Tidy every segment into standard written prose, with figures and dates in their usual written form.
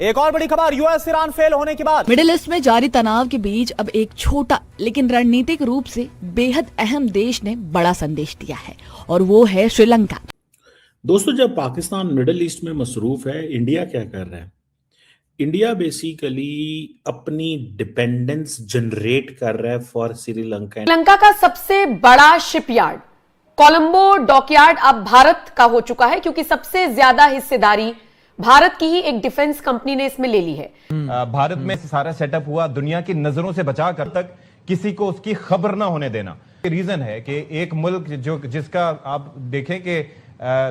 एक और बड़ी खबर, यूएस ईरान फेल होने के बाद मिडिल ईस्ट में जारी तनाव के बीच अब एक छोटा लेकिन रणनीतिक रूप से बेहद अहम देश ने बड़ा संदेश दिया है और वो है श्रीलंका। दोस्तों, जब पाकिस्तान मिडिल ईस्ट में मसरूफ है, इंडिया क्या कर रहा है? इंडिया बेसिकली अपनी डिपेंडेंस जनरेट कर रहा है फॉर श्रीलंका। श्रीलंका का सबसे बड़ा शिपयार्ड कोलंबो डॉकयार्ड अब भारत का हो चुका है, क्योंकि सबसे ज्यादा हिस्सेदारी भारत की ही एक डिफेंस कंपनी ने इसमें ले ली है। भारत में सारा सेटअप हुआ दुनिया की नजरों से बचा कर, तक किसी को उसकी खबर ना होने देना। रीजन है कि एक मुल्क जिसका आप देखें कि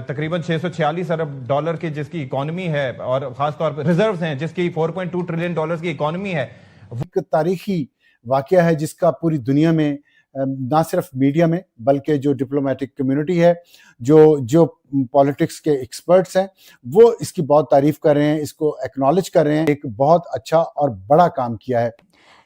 तकरीबन 646 अरब डॉलर की जिसकी इकोनॉमी है और खासतौर पर रिजर्व्स हैं जिसकी 4.2 ट्रिलियन डॉलर की इकोनॉमी है। एक तारीखी वाकया है जिसका पूरी दुनिया में, ना सिर्फ मीडिया में बल्कि जो डिप्लोमेटिक कम्युनिटी है, जो पॉलिटिक्स के एक्सपर्ट्स हैं, वो इसकी बहुत तारीफ कर रहे हैं, इसको एक्नॉलेज कर रहे हैं। एक बहुत अच्छा और बड़ा काम किया है।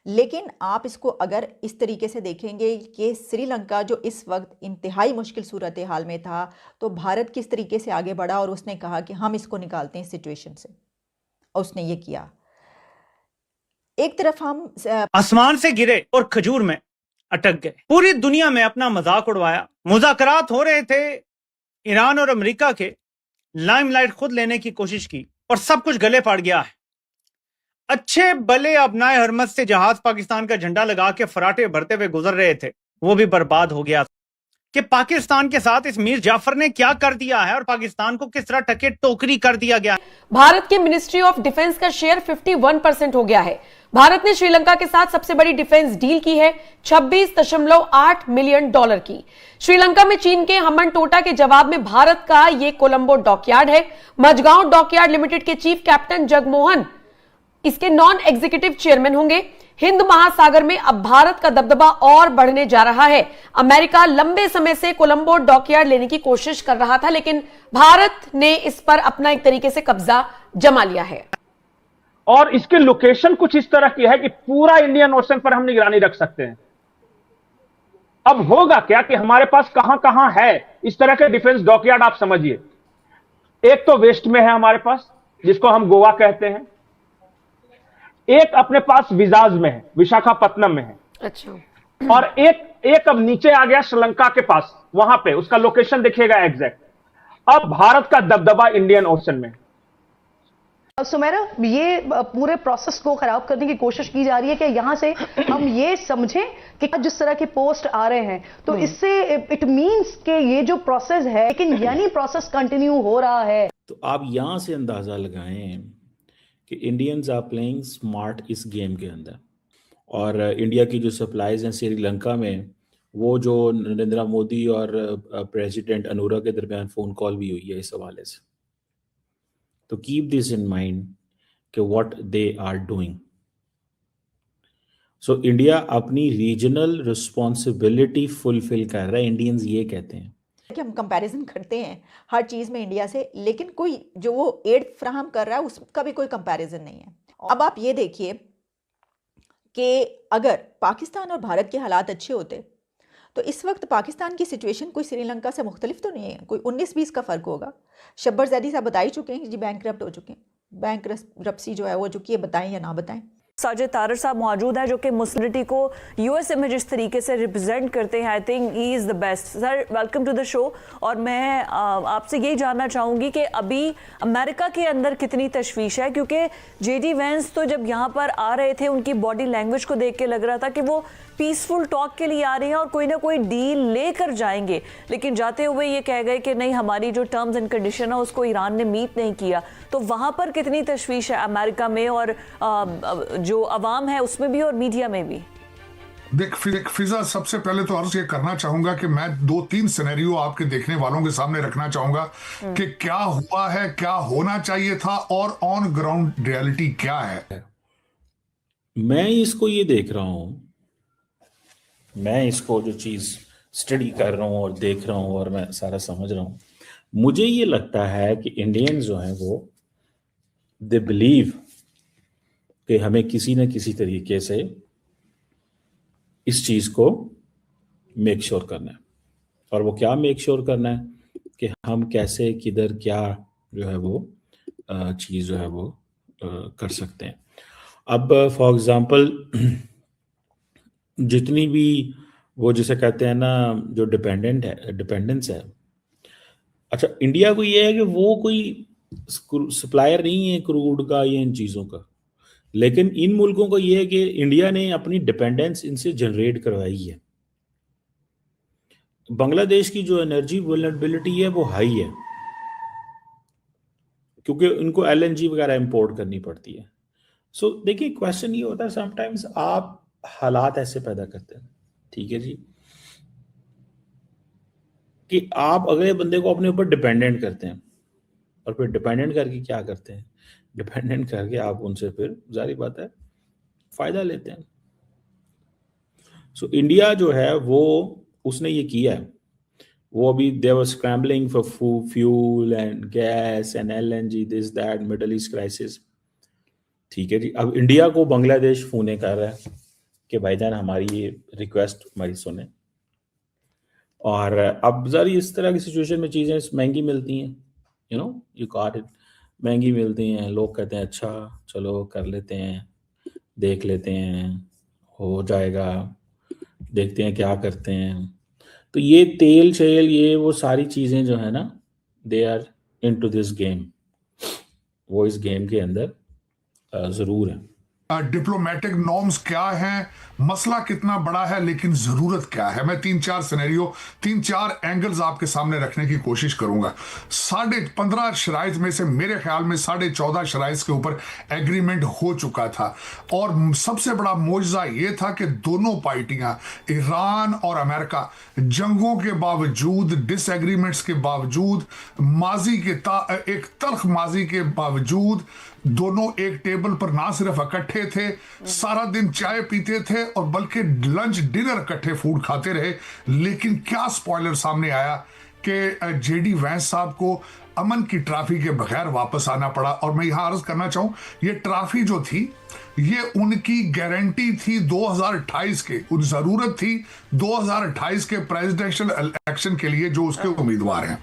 लेकिन आप इसको अगर इस तरीके से देखेंगे कि श्रीलंका जो इस वक्त इंतहाई मुश्किल सूरत हाल में था, तो भारत किस तरीके से आगे बढ़ा और उसने कहा कि हम इसको निकालते हैं सिचुएशन से, और उसने ये किया। एक तरफ हम आसमान से गिरे और खजूर में अटक गए, पूरी दुनिया में अपना मजाक उड़वाया। मुज़ाकरात हो रहे थे, ईरान और अमेरिका के लाइमलाइट खुद लेने की कोशिश की और सब कुछ गले पड़ गया है। अच्छे भले अपनाए हरमत से जहाज पाकिस्तान का झंडा लगा के फराटे भरते हुए गुजर रहे थे, वो भी बर्बाद हो गया। कि पाकिस्तान के साथ इस मीर जाफर ने क्या कर दिया है और पाकिस्तान को किस तरह टके टोकरी कर दिया गया। भारत के मिनिस्ट्री ऑफ डिफेंस का शेयर 51% हो गया है। भारत ने श्रीलंका के साथ सबसे बड़ी डिफेंस डील की है, 26.8 मिलियन डॉलर की। श्रीलंका में चीन के हमन टोटा के जवाब में भारत का ये कोलंबो डॉकयार्ड है। मझगांव डॉकयार्ड लिमिटेड के चीफ कैप्टन जगमोहन इसके नॉन एग्जीक्यूटिव चेयरमैन होंगे। हिंद महासागर में अब भारत का दबदबा और बढ़ने जा रहा है। अमेरिका लंबे समय से कोलंबो डॉकयार्ड लेने की कोशिश कर रहा था, लेकिन भारत ने इस पर अपना एक तरीके से कब्जा जमा लिया है। और इसकी लोकेशन कुछ इस तरह की है कि पूरा इंडियन ओशन पर हम निगरानी रख सकते हैं। अब होगा क्या कि हमारे पास कहां कहां है इस तरह के डिफेंस डॉकयार्ड, आप समझिए। एक तो वेस्ट में है हमारे पास, जिसको हम गोवा कहते हैं। एक अपने पास विजाज में है, विशाखापत्तनम में है। अच्छा। और एक अब नीचे आ गया श्रीलंका के पास, वहां पे उसका लोकेशन देखिएगा एग्जैक्ट। अब भारत का दबदबा इंडियन ओशन में। सुमेरा, ये पूरे प्रोसेस को खराब करने की कोशिश की जा रही है कि यहां से हम ये समझें कि जिस तरह के पोस्ट आ रहे हैं, तो इससे इट मींस कि ये जो प्रोसेस है, लेकिन यानी प्रोसेस कंटिन्यू हो रहा है। तो आप यहां से अंदाजा लगाएं कि इंडियंस आर प्लेइंग स्मार्ट इस गेम के अंदर। और इंडिया की जो सप्लाईज हैं श्रीलंका में, वो जो नरेंद्र मोदी और प्रेसिडेंट अनुरा के दरमियान फ़ोन कॉल भी हुई है इस हवाले से। तो कीप दिस इन माइंड कि what they are doing. So India अपनी रीजनल रिस्पॉन्सिबिलिटी फुलफिल कर रहा है, इंडियंस ये कहते हैं। कि हम कंपैरिजन करते हैं हर चीज़ में इंडिया से, लेकिन कोई जो वो एड फ्राहम कर रहा है उसका भी कोई कंपैरिजन नहीं है। अब आप ये देखिए कि अगर पाकिस्तान और भारत के हालात अच्छे होते तो इस वक्त पाकिस्तान की सिचुएशन कोई श्रीलंका से मुख्तलिफ तो नहीं है, कोई 19-20 का फ़र्क होगा। शब्बर ज़ैदी साहब बता ही चुके हैं कि जी बैंकरप्ट हो चुके हैं। बैंकरप्सी जो है वो चुकी है, बताएं या ना बताएं। साजिद तारर साहब मौजूद है जो कि मुस्लिमिटी को यूएसए में जिस तरीके से रिप्रेजेंट करते हैं, I think he is the best. Sir, welcome to the show. और मैं आपसे यही जानना चाहूँगी कि अभी अमेरिका के अंदर कितनी तशवीश है, क्योंकि जेडी वेंस तो जब यहाँ पर आ रहे थे उनकी बॉडी लैंग्वेज को देख के लग रहा था कि वो पीसफुल टॉक के लिए आ रहे हैं और कोई ना कोई डील लेकर जाएंगे, लेकिन जाते हुए ये कह गए कि नहीं, हमारी जो टर्म्स एंड कंडीशन है उसको ईरान ने मीट नहीं किया। तो वहाँ पर कितनी तशवीश है अमेरिका में, और जो अवाम है उसमें भी और मीडिया में भी? देख फिजा, सबसे पहले तो अर्ज ये करना चाहूंगा कि मैं 2-3 सिनेरियो आपके देखने वालों के सामने रखना चाहूंगा कि क्या हुआ है, क्या होना चाहिए था और ऑन ग्राउंड रियलिटी क्या है। मैं इसको ये देख रहा हूं, मैं इसको जो चीज़ स्टडी कर रहा हूँ और देख रहा हूँ और मैं सारा समझ रहा हूँ, मुझे ये लगता है कि इंडियंस जो हैं वो दे बिलीव कि हमें किसी न किसी तरीके से इस चीज़ को मेक श्योर करना है। और वो क्या मेक श्योर करना है कि हम कैसे, किधर, क्या जो है वो चीज़ जो है वो कर सकते हैं। अब फॉर एग्जांपल जितनी भी वो जिसे कहते हैं ना जो डिपेंडेंस है, अच्छा इंडिया को ये है कि वो कोई सप्लायर नहीं है क्रूड का या इन चीज़ों का, लेकिन इन मुल्कों को ये है कि इंडिया ने अपनी डिपेंडेंस इनसे जनरेट करवाई है। बांग्लादेश की जो एनर्जी वल्नरेबिलिटी है वो हाई है, क्योंकि उनको LNG वगैरह इंपोर्ट करनी पड़ती है। सो देखिए क्वेश्चन ये होता है समटाइम्स आप हालात ऐसे पैदा करते हैं, ठीक है जी, कि आप अगले बंदे को अपने ऊपर डिपेंडेंट करते हैं, और फिर डिपेंडेंट करके क्या करते हैं, डिपेंडेंट करके आप उनसे फिर जारी बात है फायदा लेते हैं। सो इंडिया जो है वो उसने ये किया है, वो अभी they were scrambling for fuel and gas and LNG this that Middle East crisis, ठीक है जी। अब इंडिया को बांग्लादेश फोन कर रहा है कि भाईजान हमारी ये रिक्वेस्ट हमारी सुने, और अब जरा इस तरह की सिचुएशन में चीज़ें महंगी मिलती हैं, यू गॉट इट, महंगी मिलती हैं, लोग कहते हैं अच्छा चलो कर लेते हैं, देख लेते हैं, हो जाएगा, देखते हैं क्या करते हैं। तो ये तेल शेल ये वो सारी चीज़ें जो है ना, they are into this game, वो इस गेम के अंदर ज़रूर है। डिप्लोमेटिक नॉर्म्स क्या हैं, मसला कितना बड़ा है, लेकिन जरूरत क्या है। मैं 3-4 सिनेरियो 3-4 एंगल्स आपके सामने रखने की कोशिश करूंगा। 15.5 शराइत में से मेरे ख्याल में 14.5 शराइत के ऊपर एग्रीमेंट हो चुका था, और सबसे बड़ा मोजा यह था कि दोनों पार्टियां ईरान और अमेरिका जंगों के बावजूद, डिसएग्रीमेंट्स के बावजूद, माजी के एक तल्ख माजी के बावजूद दोनों एक टेबल पर ना सिर्फ इकट्ठे थे, सारा दिन चाय पीते थे और बल्कि लंच डिनर इकट्ठे फूड खाते रहे। लेकिन क्या स्पॉइलर सामने आया कि JD वैंस साहब को अमन की ट्रॉफी के बगैर वापस आना पड़ा। और मैं यहां अर्ज करना चाहूं, ये ट्रॉफी जो थी ये उनकी गारंटी थी 2028 के, उन जरूरत थी 2028 के प्रेसिडेंशियल इलेक्शन के लिए जो उसके उम्मीदवार हैं,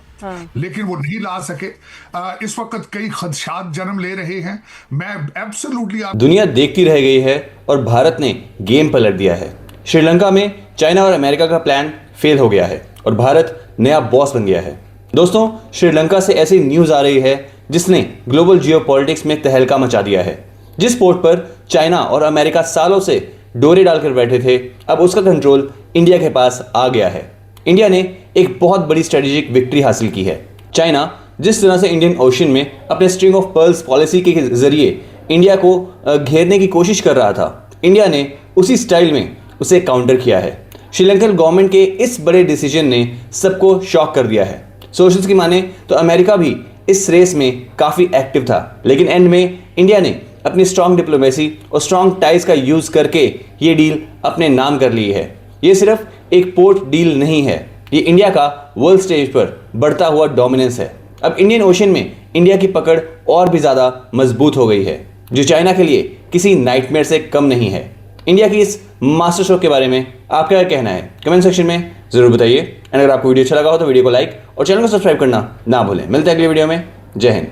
लेकिन वो नहीं ला सके। इस वक्त कई खदशात जन्म ले रहे हैं। मैं एब्सोल्युटली दुनिया देखती रह गई है और भारत ने गेम पलट दिया है। श्रीलंका में चाइना और अमेरिका का प्लान फेल हो गया है और भारत नया बॉस बन गया है। दोस्तों, श्रीलंका से ऐसी न्यूज आ रही है जिसने ग्लोबल जियोपॉलिटिक्स में तहलका मचा दिया है। जिस पोर्ट पर चाइना और अमेरिका सालों से डोरे डालकर बैठे थे, अब उसका कंट्रोल इंडिया के पास आ गया है। इंडिया ने एक बहुत बड़ी स्ट्रेटेजिक विक्ट्री हासिल की है। चाइना जिस तरह से इंडियन ओशन में अपने स्ट्रिंग ऑफ पर्ल्स पॉलिसी के जरिए इंडिया को घेरने की कोशिश कर रहा था, इंडिया ने उसी स्टाइल में उसे काउंटर किया है। श्रीलंकन गवर्नमेंट के इस बड़े डिसीजन ने सबको शॉक कर दिया है। सोर्सेज की माने तो अमेरिका भी इस रेस में काफी एक्टिव था, लेकिन एंड में इंडिया ने अपनी स्ट्रॉन्ग डिप्लोमेसी और स्ट्रॉन्ग टाइज का यूज करके ये डील अपने नाम कर ली है। ये सिर्फ एक पोर्ट डील नहीं है, ये इंडिया का वर्ल्ड स्टेज पर बढ़ता हुआ डोमिनेंस है। अब इंडियन ओशन में इंडिया की पकड़ और भी ज्यादा मजबूत हो गई है, जो चाइना के लिए किसी नाइटमेयर से कम नहीं है। इंडिया की इस मास्टर स्ट्रोक के बारे में आपका क्या कहना है, कमेंट सेक्शन में जरूर बताइए। अगर आपको वीडियो अच्छा लगा हो तो वीडियो को लाइक और चैनल को सब्सक्राइब करना ना भूलें। मिलते हैं अगले वीडियो में। जय हिंद।